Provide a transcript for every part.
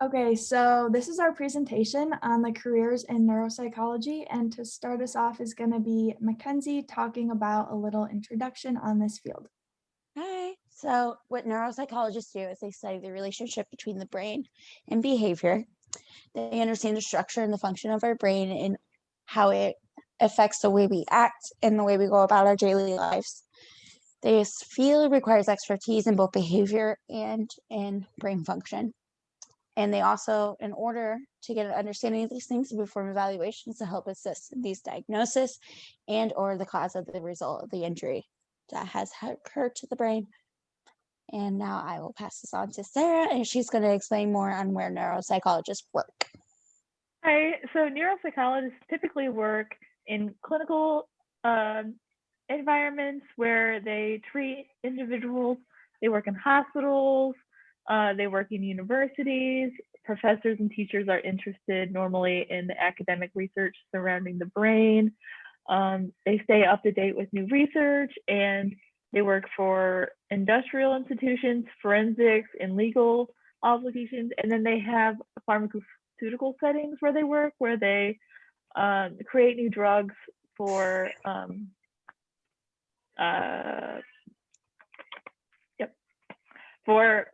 Okay, so this is our presentation on the careers in neuropsychology, and to start us off is going to be Mackenzie talking about a little introduction on this field. Hi. So, what neuropsychologists do is they study the relationship between the brain and behavior. They understand the structure and the function of our brain and how it affects the way we act and the way we go about our daily lives. This field requires expertise in both behavior and in brain function. And they also, in order to get an understanding of these things, we perform evaluations to help assist in these diagnosis and or the cause of the result of the injury that has occurred to the brain. And now I will pass this on to Sarah, and she's going to explain more on where neuropsychologists work. Hi, so neuropsychologists typically work in clinical environments where they treat individuals. They work in hospitals, they work in universities. Professors and teachers are interested normally in the academic research surrounding the brain. They stay up to date with new research, and they work for industrial institutions, forensics, and legal obligations. And then they have pharmaceutical settings where they work, where they create new drugs for for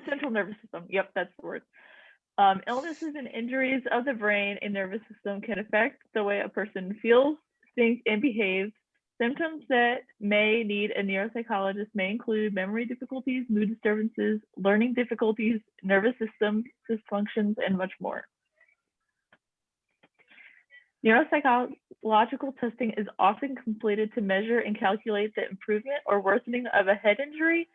central nervous system. Yep, that's the word. Illnesses and injuries of the brain and nervous system can affect the way a person feels, thinks, and behaves. Symptoms that may need a neuropsychologist may include memory difficulties, mood disturbances, learning difficulties, nervous system dysfunctions, and much more. Neuropsychological testing is often completed to measure and calculate the improvement or worsening of a head injury.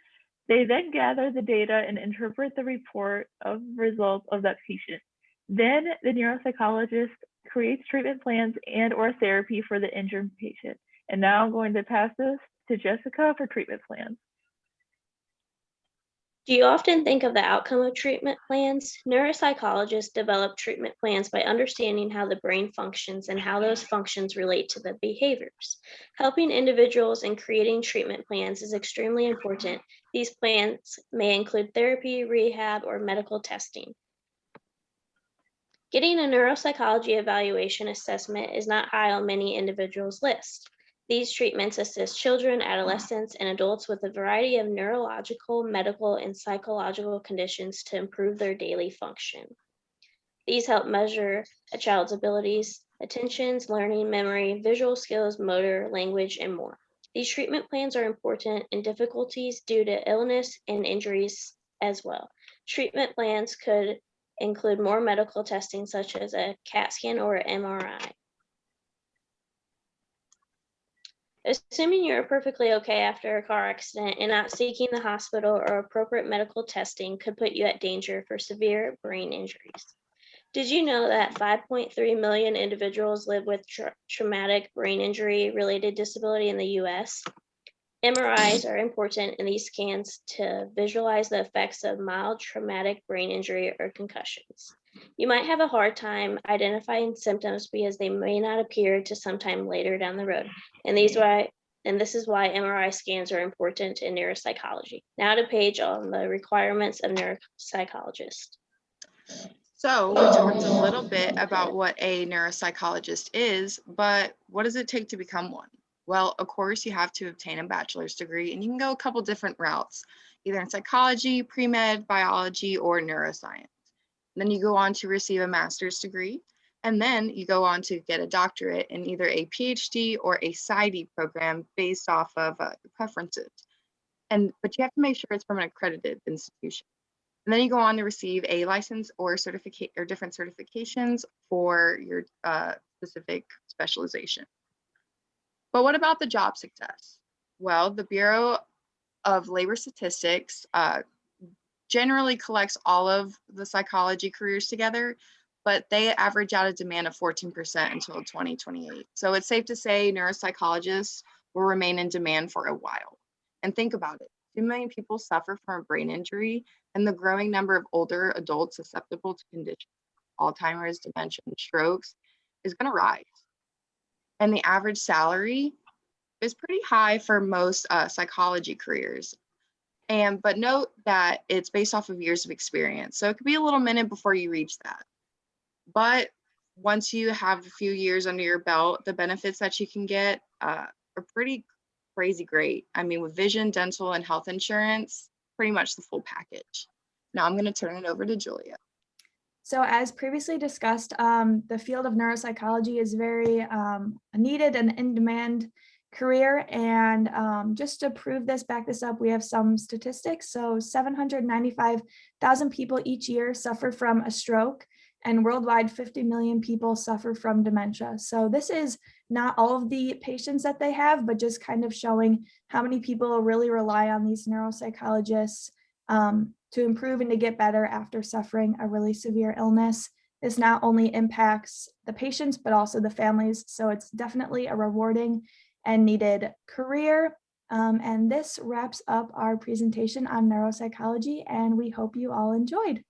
They then gather the data and interpret the report of results of that patient. Then the neuropsychologist creates treatment plans and or therapy for the injured patient. And now I'm going to pass this to Jessica for treatment plans. Do you often think of the outcome of treatment plans? Neuropsychologists develop treatment plans by understanding how the brain functions and how those functions relate to the behaviors. Helping individuals in creating treatment plans is extremely important. These plans may include therapy, rehab, or medical testing. Getting a neuropsychology evaluation assessment is not high on many individuals' lists. These treatments assist children, adolescents, and adults with a variety of neurological, medical, and psychological conditions to improve their daily function. These help measure a child's abilities, attentions, learning, memory, visual skills, motor, language, and more. These treatment plans are important in difficulties due to illness and injuries as well. Treatment plans could include more medical testing such as a CAT scan or an MRI. Assuming you're perfectly okay after a car accident and not seeking the hospital or appropriate medical testing could put you at danger for severe brain injuries. Did you know that 5.3 million individuals live with traumatic brain injury related disability in the US? MRIs are important in these scans to visualize the effects of mild traumatic brain injury or concussions. You might have a hard time identifying symptoms because they may not appear to sometime later down the road. And this is why MRI scans are important in neuropsychology. Now to Paige on the requirements of neuropsychologists. So we talked a little bit about what a neuropsychologist is, but what does it take to become one? Well, of course, you have to obtain a bachelor's degree, and you can go a couple different routes, either in psychology, pre-med, biology, or neuroscience. Then you go on to receive a master's degree, and then you go on to get a doctorate in either a PhD or a PsyD program based off of your preferences. But you have to make sure it's from an accredited institution. And then you go on to receive a license or certificate or different certifications for your specific specialization. But what about the job success? Well, the Bureau of Labor Statistics generally collects all of the psychology careers together, but they average out a demand of 14% until 2028. So it's safe to say neuropsychologists will remain in demand for a while. And think about it, 2 million people suffer from a brain injury, and the growing number of older adults susceptible to conditions, Alzheimer's, dementia, and strokes, is going to rise. And the average salary is pretty high for most psychology careers. But note that it's based off of years of experience. So it could be a little minute before you reach that. But once you have a few years under your belt, the benefits that you can get are pretty crazy great. I mean, with vision, dental, and health insurance, pretty much the full package. Now I'm going to turn it over to Julia. So as previously discussed, the field of neuropsychology is very needed and in-demand career. And just to back this up, we have some statistics. So 795,000 people each year suffer from a stroke, and worldwide 50 million people suffer from dementia. So this is not all of the patients that they have, but just kind of showing how many people really rely on these neuropsychologists to improve and to get better after suffering a really severe illness. This not only impacts the patients, but also the families. So it's definitely a rewarding and needed career. And this wraps up our presentation on neuropsychology, and we hope you all enjoyed.